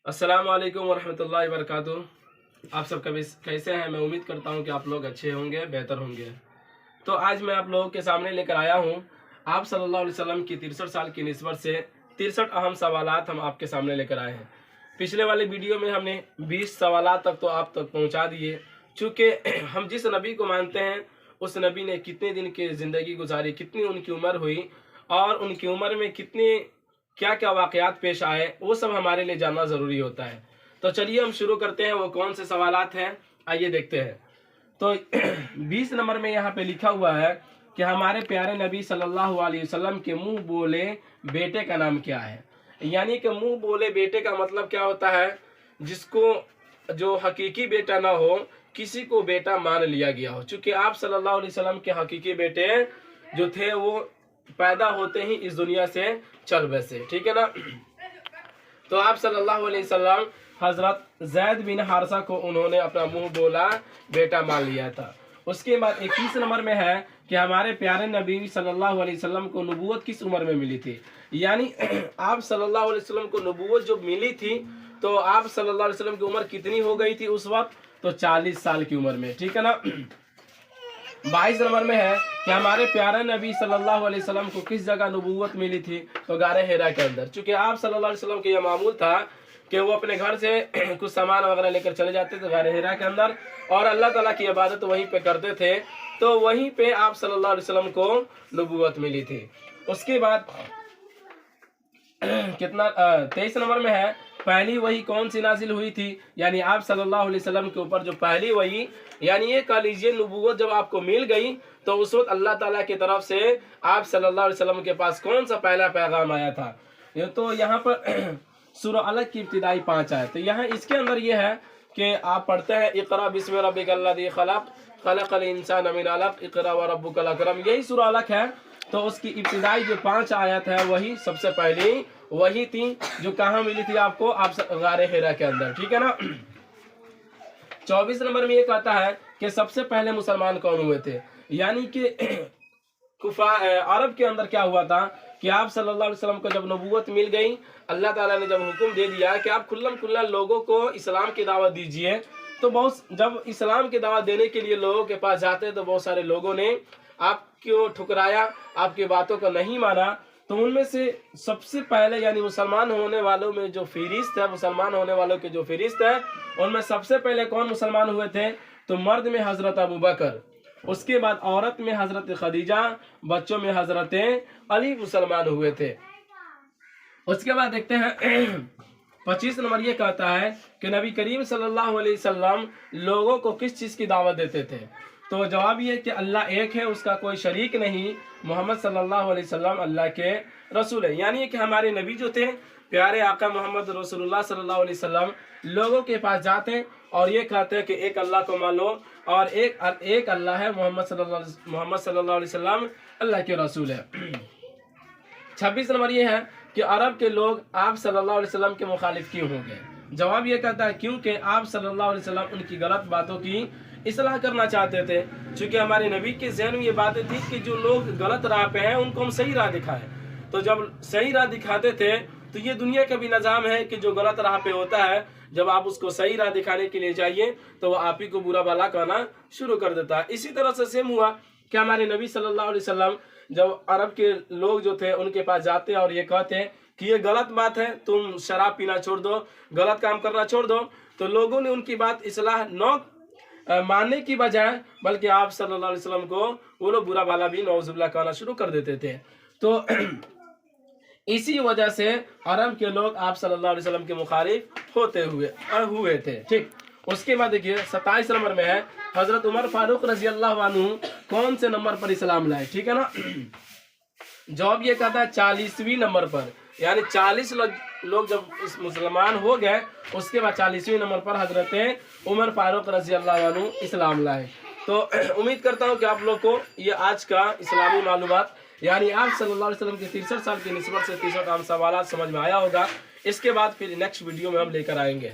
अस्सलाम वालेकुम वरहमतुल्लाहि वबरकातुहू। आप सब कैसे हैं? मैं उम्मीद करता हूं कि आप लोग अच्छे होंगे, बेहतर होंगे। तो आज मैं आप लोगों के सामने लेकर आया हूं आप सल्लल्लाहु अलैहि वसल्लम की 63 साल की निस्बत से 63 अहम सवालात हम आपके सामने लेकर आए हैं। पिछले वाले वीडियो में हमने 20 सवालात तक तो आप तक पहुंचा दिए। चूँकि हम जिस नबी को मानते हैं उस नबी ने कितने दिन की ज़िंदगी गुजारी, कितनी उनकी उम्र हुई और उनकी उम्र में कितने क्या क्या वाक़यात पेश आए, वो सब हमारे लिए जानना ज़रूरी होता है। तो चलिए हम शुरू करते हैं। वो कौन से सवालात हैं, आइए देखते हैं। तो 20 नंबर में यहाँ पे लिखा हुआ है कि हमारे प्यारे नबी सल्लल्लाहु अलैहि वसल्लम के मुंह बोले बेटे का नाम क्या है। यानी कि मुंह बोले बेटे का मतलब क्या होता है? जिसको जो हकीकी बेटा ना हो, किसी को बेटा मान लिया गया हो। चूँकि आप सल्लल्लाहु अलैहि वसल्लम के हकीकी बेटे जो थे वो पैदा होते ही इस दुनिया से चल बसे, ठीक है ना। तो आप सल्लल्लाहु अलैहि वसल्लम हजरत जैद बिन हारसा को उन्होंने अपना मुंह बोला बेटा मान लिया था। उसके बाद 21 नंबर में है कि हमारे प्यारे नबी सल्लल्लाहु अलैहि वसल्लम को नबूवत किस उम्र में मिली थी। यानी आप सल्लल्लाहु अलैहि वसल्लम को नबूवत जो मिली थी तो आप सल्लल्लाहु अलैहि वसल्लम की उम्र कितनी हो गई थी उस वक्त? तो 40 साल की उम्र में, ठीक है ना। 22 नंबर में है कि हमारे प्यारे नबी सल्लल्लाहु अलैहि वसल्लम को किस जगह नबूवत मिली थी। तो गारे हिरा के अंदर। चूँकि आप सल्लल्लाहु अलैहि वसल्लम के यह मामूल था कि वो अपने घर से कुछ सामान वगैरह लेकर चले जाते थे गारे हिरा के अंदर और अल्लाह ताला की इबादत वहीं पे करते थे। तो वहीं पे आप सल्लल्लाहु अलैहि वसल्लम को नबूवत मिली थी। उसके बाद कितना 23 नंबर में है पहली वही कौन सी नाजिल हुई थी। यानी आप सल्लल्लाहु अलैहि वसल्लम के ऊपर जो पहली वही, यानी ये कह लीजिए नबूवत जब आपको मिल गई तो उस वक्त अल्लाह ताला की तरफ से आप सल्लल्लाहु अलैहि वसल्लम के पास कौन सा पहला पैगाम आया था। ये तो यहाँ पर सूरह अलग की इब्तिदाई 5 आए। तो यहाँ इसके अंदर ये है कि आप पढ़ते हैं इक़रा बिस्मि रब्बिकल्लज़ी खलक़ खलक़ल इंसान मिन अलक़ इक़रा व रब्बुकल अकरम, यही सूरह अलग है। तो उसकी इब्तिदाई जो 5 आयत है वही सबसे पहले वही थी जो कहाँ मिली थी आपको? आप गारे हिरा के अंदर, ठीक है ना। 24 नंबर में ये कहता है कि सबसे पहले मुसलमान कौन हुए थे। यानी कि अरब के अंदर क्या हुआ था कि आप सल्लल्लाहु अलैहि वसल्लम को जब नबूवत मिल गई, अल्लाह ताला ने जब हुक्म दे दिया कि आप खुल्लम खुल्ला लोगों को इस्लाम की दावत दीजिए, तो जब इस्लाम की दावत देने के लिए लोगों के पास जाते तो बहुत सारे लोगों ने आपको ठुकराया, आपकी बातों को नहीं माना। तो उनमें से सबसे पहले यानी मुसलमान होने वालों में जो फहरिस्त है, मुसलमान होने वालों की जो फहरिस्त है, उनमें सबसे पहले कौन मुसलमान हुए थे? तो मर्द में हजरत अबू बकर, उसके बाद औरत में हजरत खदीजा, बच्चों में हजरत अली मुसलमान हुए थे। उसके बाद देखते हैं 25 नंबर ये कहता है कि नबी करीम सल्लल्लाहु अलैहि वसल्लम लोगों को किस चीज़ की दावत देते थे। तो जवाब ये कि अल्लाह एक है, उसका कोई शरीक नहीं, मोहम्मद सल्लल्लाहु अलैहि वसल्लम अल्लाह के रसूल है। यानी कि हमारे नबी जो थे प्यारे आका मोहम्मद रसूलुल्लाह सल्लल्लाहु अलैहि वसल्लम लोगों के पास जाते और ये कहते हैं कि एक अल्लाह को मानो और एक अल्लाह है, मोहम्मद सल्लल्लाहु अलैहि वसल्लम अल्लाह के रसूल है। 26 नंबर ये है कि अरब के लोग आप सल्लल्लाहु अलैहि वसल्लम के मुखालिफ क्यों हो गए। जवाब ये कहता है क्योंकि आप सल्लल्लाहु अलैहि वसल्लम उनकी गलत बातों की इस्लाह करना चाहते थे। चूँकि हमारे नबी के ज़हन में ये बातें थी कि जो लोग गलत राह पे हैं उनको हम सही राह दिखाएं। तो जब सही राह दिखाते थे तो ये दुनिया का भी निज़ाम है कि जो गलत राह पे होता है जब आप उसको सही राह दिखाने के लिए जाइए तो वो आप ही को बुरा भला कहना शुरू कर देता है। इसी तरह से सेम हुआ कि हमारे नबी सल्लल्लाहु अलैहि वसल्लम जब अरब के लोग जो थे उनके पास जाते और ये कहते कि ये गलत बात है, तुम शराब पीना छोड़ दो, गलत काम करना छोड़ दो, तो लोगों ने उनकी बात इस्लाह न मानने की बजाय बल्कि आप सल्लल्लाहु अलैहि वसल्लम को वो लोग बुरा भला भी नौजुबिल्लाह कहना शुरू कर देते थे। तो इसी वजह से अरब के लोग आप सल्लल्लाहु अलैहि वसल्लम के मुखालिफ हुए थे, ठीक। उसके बाद देखिए 27 नंबर में है हजरत उमर फारूक रजी अल्लाह अन्हु कौन से नंबर पर इस्लाम लाए, ठीक है ना। जवाब ये कहता है 40वीं नंबर पर। यानी 40 लोग जब इस मुसलमान हो गए उसके बाद 40वीं नंबर पर हजरत उमर फारूक रजी अल्लाह अन्हु इस्लाम लाए। तो उम्मीद करता हूँ कि आप लोग को ये आज का इस्लामी मालूमात यानी आप सल्लल्लाहु अलैहि वसल्लम के 63 साल की निस्बत से 63 आम सवालात समझ में आया होगा। इसके बाद फिर नेक्स्ट वीडियो में हम लेकर आएंगे।